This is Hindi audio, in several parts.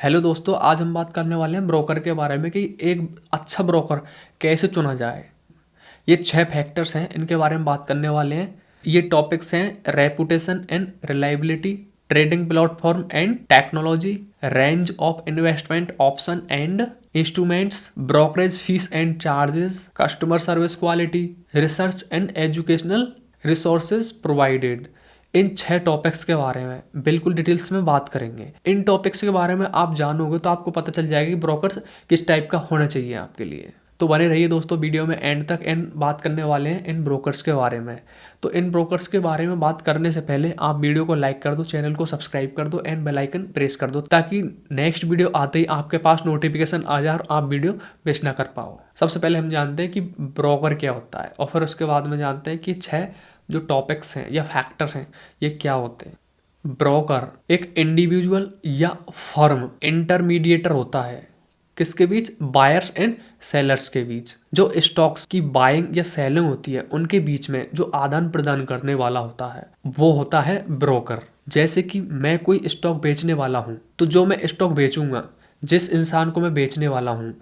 हेलो दोस्तों, आज हम बात करने वाले हैं ब्रोकर के बारे में कि एक अच्छा ब्रोकर कैसे चुना जाए। ये 6 फैक्टर्स हैं, इनके बारे में बात करने वाले हैं। ये टॉपिक्स हैं: reputation and reliability, trading platform and technology, range of investment option and instruments, brokerage fees and charges, customer service quality, research and educational resources provided. In 6 topics के बारे में बिल्कुल डिटेल्स में बात करेंगे। इन टॉपिक्स के बारे में आप जानोगे तो आपको पता चल जाएगा कि ब्रोकर किस टाइप का होना चाहिए आपके लिए। तो बने रहिए दोस्तों वीडियो में एंड तक। इन बात करने वाले हैं इन ब्रोकर्स के बारे में। तो इन ब्रोकर्स के बारे में बात करने से पहले आप वीडियो को लाइक कर दो, चैनल को सब्सक्राइब कर दो एंड बेल आइकन प्रेस कर दो, ताकि नेक्स्ट वीडियो आते ही आपके पास नोटिफिकेशन आ जाए और आप वीडियो मिस ना कर पाओ। सबसे पहले हम जानते हैं कि ब्रोकर क्या होता है और फिर उसके बाद में जानते हैं कि 6 जो टॉपिक्स हैं या फैक्टर्स हैं ये क्या होते हैं। ब्रोकर एक इंडिविजुअल या फर्म इंटरमीडिएटर होता है। किसके बीच? बायर्स एंड सेलर्स के बीच। जो स्टॉक्स की बाइंग या सेलिंग होती है उनके बीच में जो आदान प्रदान करने वाला होता है वो होता है ब्रोकर। जैसे कि मैं कोई स्टॉक बेचने वाला हूँ, तो जो मैं स्टॉक बेचूंगा, जिस इंसान को मैं बेचने वाला हूँ,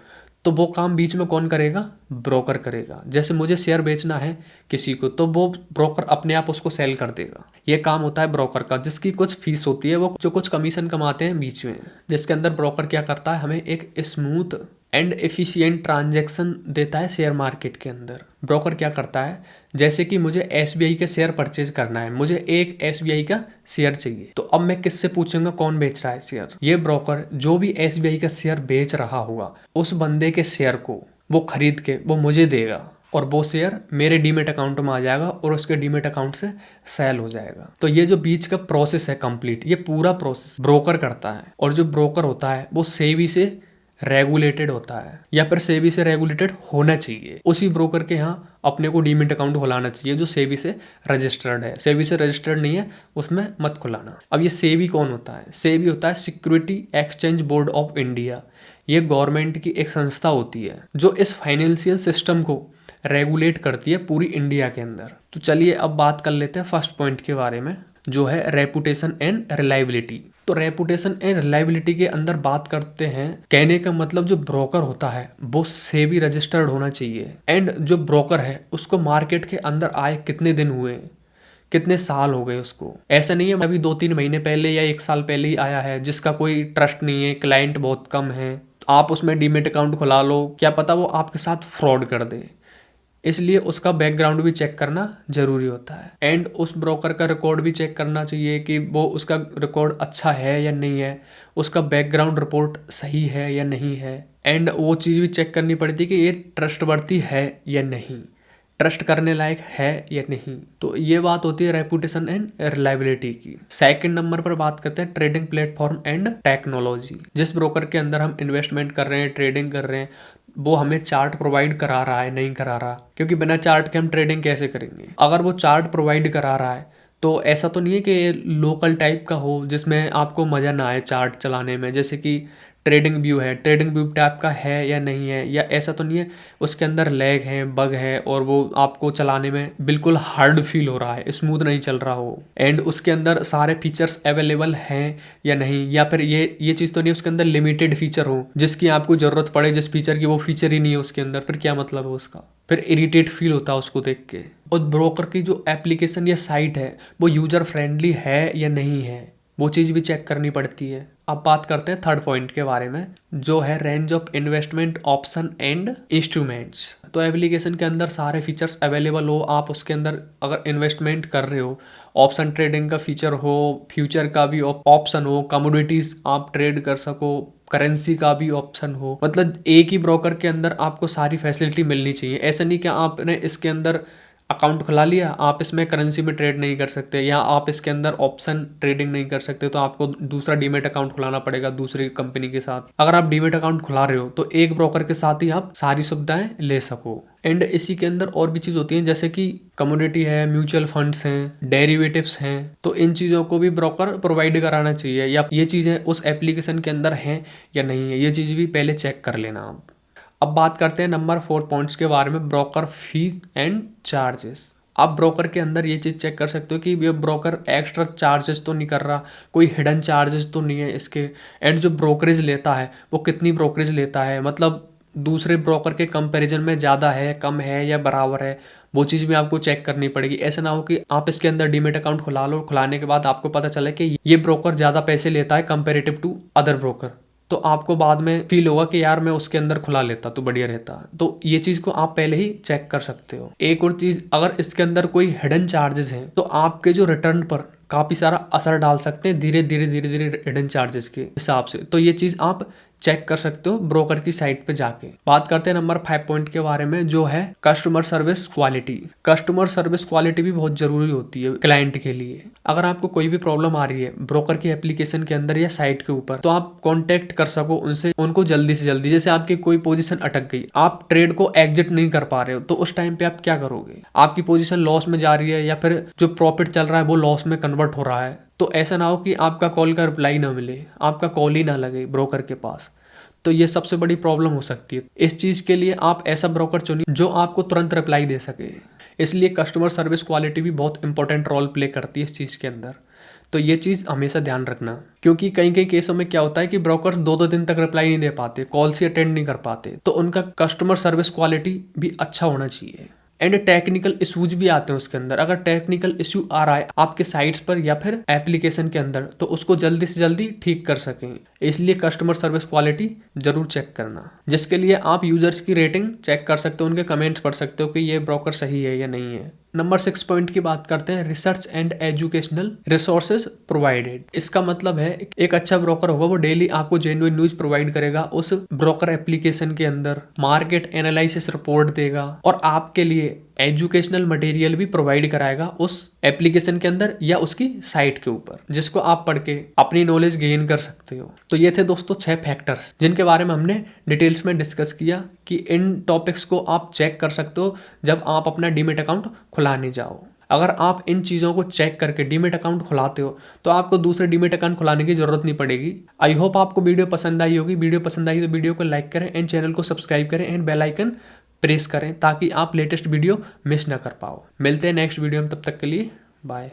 तो वो काम बीच में कौन करेगा? ब्रोकर करेगा। जैसे मुझे शेयर बेचना है किसी को, तो वो ब्रोकर अपने आप उसको सेल कर देगा। ये काम होता है ब्रोकर का, जिसकी कुछ फीस होती है, वो जो कुछ कमीशन कमाते हैं बीच में, जिसके अंदर ब्रोकर क्या करता है, हमें एक स्मूथ एंड एफिशिएंट ट्रांजैक्शन देता है शेयर मार्केट के अंदर। ब्रोकर क्या करता है, जैसे कि मुझे एसबीआई के शेयर परचेज करना है, मुझे एक एसबीआई का शेयर चाहिए, तो अब मैं किससे पूछूंगा कौन बेच रहा है शेयर? ये ब्रोकर जो भी एसबीआई का शेयर बेच रहा होगा, उस बंदे के शेयर को वो खरीद के वो मुझे देगा और वो शेयर मेरे डीमेट अकाउंट में आ जाएगा और उसके डीमेट अकाउंट से सेल हो जाएगा। तो ये जो बीच का प्रोसेस है कंप्लीट, ये पूरा प्रोसेस ब्रोकर करता है। और जो ब्रोकर होता है वो सेबी से रेगुलेटेड होता है, या फिर सेबी से रेगुलेटेड होना चाहिए। उसी ब्रोकर के यहाँ अपने को डीमेट अकाउंट खुलाना चाहिए जो सेबी से रजिस्टर्ड है। सेबी से रजिस्टर्ड नहीं है उसमें मत खुलाना। अब ये सेबी कौन होता है? सेबी होता है security exchange board of India. ये गवर्नमेंट की एक संस्था होती है जो इस फाइनेंशियल सिस्टम को रेगुलेट करती है पूरी इंडिया के अंदर। तो चलिए अब बात कर लेते हैं फर्स्ट पॉइंट के बारे में, जो है रेपुटेशन एंड रिलायबिलिटी। तो रेपुटेशन एंड रिलायबिलिटी के अंदर बात करते हैं, कहने का मतलब जो ब्रोकर होता है वो सेबी रजिस्टर्ड होना चाहिए। एंड जो ब्रोकर है उसको मार्केट के अंदर आए कितने दिन हुए, कितने साल हो गए उसको। ऐसा नहीं है अभी 2-3 महीने पहले या 1 साल पहले ही आया है, जिसका कोई ट्रस्ट नहीं है, क्लाइंट बहुत कम है, तो आप उसमें डीमेट अकाउंट खुला लो, क्या पता वो आपके साथ फ्रॉड कर दे। इसलिए उसका बैकग्राउंड भी चेक करना जरूरी होता है। एंड उस ब्रोकर का रिकॉर्ड भी चेक करना चाहिए कि वो उसका रिकॉर्ड अच्छा है या नहीं है, उसका बैकग्राउंड रिपोर्ट सही है या नहीं है। एंड वो चीज़ भी चेक करनी पड़ती है कि ये ट्रस्टवर्दी है या नहीं, ट्रस्ट करने लायक है या नहीं। तो ये बात होती है रेपुटेशन एंड रिलायबिलिटी की। सेकंड नंबर पर बात करते हैं ट्रेडिंग प्लेटफॉर्म एंड टेक्नोलॉजी। जिस ब्रोकर के अंदर हम इन्वेस्टमेंट कर रहे हैं, ट्रेडिंग कर रहे हैं, वो हमें चार्ट प्रोवाइड करा रहा है नहीं करा रहा, क्योंकि बिना चार्ट के हम ट्रेडिंग कैसे करेंगे। अगर वो चार्ट प्रोवाइड करा रहा है तो ऐसा तो नहीं है कि लोकल टाइप का हो जिसमें आपको मज़ा ना आए चार्ट चलाने में। जैसे कि ट्रेडिंग व्यू है, ट्रेडिंग व्यू टाइप का है या नहीं है, या ऐसा तो नहीं है उसके अंदर लैग है, बग है और वो आपको चलाने में बिल्कुल हार्ड फील हो रहा है, स्मूथ नहीं चल रहा हो। एंड उसके अंदर सारे फीचर्स अवेलेबल हैं या नहीं, या फिर ये चीज़ तो नहीं उसके अंदर लिमिटेड फीचर हो जिसकी आपको ज़रूरत पड़े, जिस फीचर की वो फीचर ही नहीं है उसके अंदर, फिर क्या मतलब है उसका? फिर इरिटेट फील होता है उसको देख के। और ब्रोकर की जो एप्लीकेशन या साइट है वो यूज़र फ्रेंडली है या नहीं है, वो चीज़ भी चेक करनी पड़ती है। अब बात करते हैं थर्ड पॉइंट के बारे में, जो है range of investment option and instruments. तो एप्लीकेशन के अंदर सारे फीचर्स अवेलेबल हो, आप उसके अंदर अगर इन्वेस्टमेंट कर रहे हो, ऑप्शन ट्रेडिंग का फीचर हो, फ्यूचर का भी ऑप्शन हो, कमोडिटीज आप ट्रेड कर सको, करेंसी का भी ऑप्शन हो, मतलब एक ही ब्रोकर के अंदर आपको सारी फैसिलिटी मिलनी चाहिए। ऐसा नहीं कि आपने इसके अंदर अकाउंट खुला लिया, आप इसमें करेंसी में ट्रेड नहीं कर सकते, या आप इसके अंदर ऑप्शन ट्रेडिंग नहीं कर सकते, तो आपको दूसरा डीमेट अकाउंट खुलाना पड़ेगा दूसरी कंपनी के साथ। अगर आप डीमेट अकाउंट खुला रहे हो तो एक ब्रोकर के साथ ही आप सारी सुविधाएं ले सको। एंड इसी के अंदर और भी चीज़ होती हैं, जैसे कि कमोडिटी है, म्यूचुअल फंड्स हैं, डेरिवेटिव्स हैं, तो इन चीज़ों को भी ब्रोकर प्रोवाइड कराना चाहिए, या ये चीज़ें उस एप्लीकेशन के अंदर हैं या नहीं है, ये चीज़ भी पहले चेक कर लेना आप। अब बात करते हैं नंबर 4 पॉइंट्स के बारे में, ब्रोकर फीस एंड चार्जेस। आप ब्रोकर के अंदर ये चीज़ चेक कर सकते हो कि ये ब्रोकर एक्स्ट्रा चार्जेस तो नहीं कर रहा, कोई हिडन चार्जेस तो नहीं है इसके, एंड जो ब्रोकरेज लेता है वो कितनी ब्रोकरेज लेता है, मतलब दूसरे ब्रोकर के कंपैरिजन में ज़्यादा है, कम है या बराबर है, वो चीज़ भी आपको चेक करनी पड़ेगी। ऐसा ना हो कि आप इसके अंदर डीमेट अकाउंट खुला लो, खुलाने के बाद आपको पता चले कि ये ब्रोकर ज़्यादा पैसे लेता है कंपेरेटिव टू अदर ब्रोकर, तो आपको बाद में फील होगा कि यार मैं उसके अंदर खुला लेता तो बढ़िया रहता। तो ये चीज़ को आप पहले ही चेक कर सकते हो। एक और चीज़, अगर इसके अंदर कोई हिडन चार्जेस हैं तो आपके जो रिटर्न पर काफ़ी सारा असर डाल सकते हैं धीरे धीरे धीरे धीरे हिडन चार्जेस के हिसाब से। तो ये चीज़ आप चेक कर सकते हो ब्रोकर की साइट पे जाके। बात करते हैं नंबर 5 पॉइंट के बारे में, जो है customer service quality. Customer service quality भी बहुत जरूरी होती है क्लाइंट के लिए। अगर आपको कोई भी प्रॉब्लम आ रही है ब्रोकर की एप्लीकेशन के अंदर या साइट के ऊपर, तो आप कॉन्टेक्ट कर सको उनसे, उनको जल्दी से जल्दी। जैसे आपकी कोई पोजीशन अटक गई, आप ट्रेड को एग्जिट नहीं कर पा रहे हो, तो उस टाइम पे आप क्या करोगे? आपकी पोजीशन लॉस में जा रही है या फिर जो प्रॉफिट चल रहा है वो लॉस में कन्वर्ट हो रहा है, तो ऐसा ना हो कि आपका कॉल का रिप्लाई ना मिले, आपका कॉल ही ना लगे ब्रोकर के पास, तो ये सबसे बड़ी प्रॉब्लम हो सकती है। इस चीज़ के लिए आप ऐसा ब्रोकर चुनिए जो आपको तुरंत रिप्लाई दे सके। इसलिए कस्टमर सर्विस क्वालिटी भी बहुत इंपॉर्टेंट रोल प्ले करती है इस चीज़ के अंदर। तो ये चीज़ हमेशा ध्यान रखना, क्योंकि कई कई केसों में क्या होता है कि ब्रोकर्स 2-2 दिन तक रिप्लाई नहीं दे पाते, कॉल्स ही अटेंड नहीं कर पाते, तो उनका कस्टमर सर्विस क्वालिटी भी अच्छा होना चाहिए। एंड टेक्निकल इशूज भी आते हैं उसके अंदर। अगर टेक्निकल इशू आ रहा है आपके साइट्स पर या फिर एप्लीकेशन के अंदर, तो उसको जल्दी से जल्दी ठीक कर सकें। इसलिए कस्टमर सर्विस क्वालिटी जरूर चेक करना, जिसके लिए आप यूजर्स की रेटिंग चेक कर सकते हो, उनके कमेंट्स पढ़ सकते हो कि ये ब्रोकर सही है या नहीं है। नंबर 6 पॉइंट की बात करते हैं, research and educational resources provided. इसका मतलब है एक अच्छा ब्रोकर होगा वो डेली आपको जेन्युइन न्यूज प्रोवाइड करेगा उस ब्रोकर एप्लीकेशन के अंदर, मार्केट एनालिसिस रिपोर्ट देगा और आपके लिए एजुकेशनल मटेरियल भी प्रोवाइड कराएगा उस एप्लीकेशन के अंदर या उसकी साइट के ऊपर, जिसको आप पढ़ के अपनी नॉलेज गेन कर सकते हो। तो ये थे दोस्तों 6 फैक्टर्स जिनके बारे में हमने डिटेल्स में डिस्कस किया कि इन टॉपिक्स को आप चेक कर सकते हो जब आप अपना डीमेट अकाउंट खुलाने जाओ। अगर आप इन चीज़ों को चेक करके डीमेट अकाउंट खुलाते हो तो आपको दूसरे डीमेट अकाउंट खुलाने की जरूरत नहीं पड़ेगी। आई होप आपको वीडियो पसंद आई होगी। वीडियो पसंद आई तो वीडियो को लाइक करें एंड चैनल को सब्सक्राइब करें एंड बेल आइकन प्रेस करें ताकि आप लेटेस्ट वीडियो मिस ना कर पाओ। मिलते हैं नेक्स्ट वीडियो में, तब तक के लिए बाय।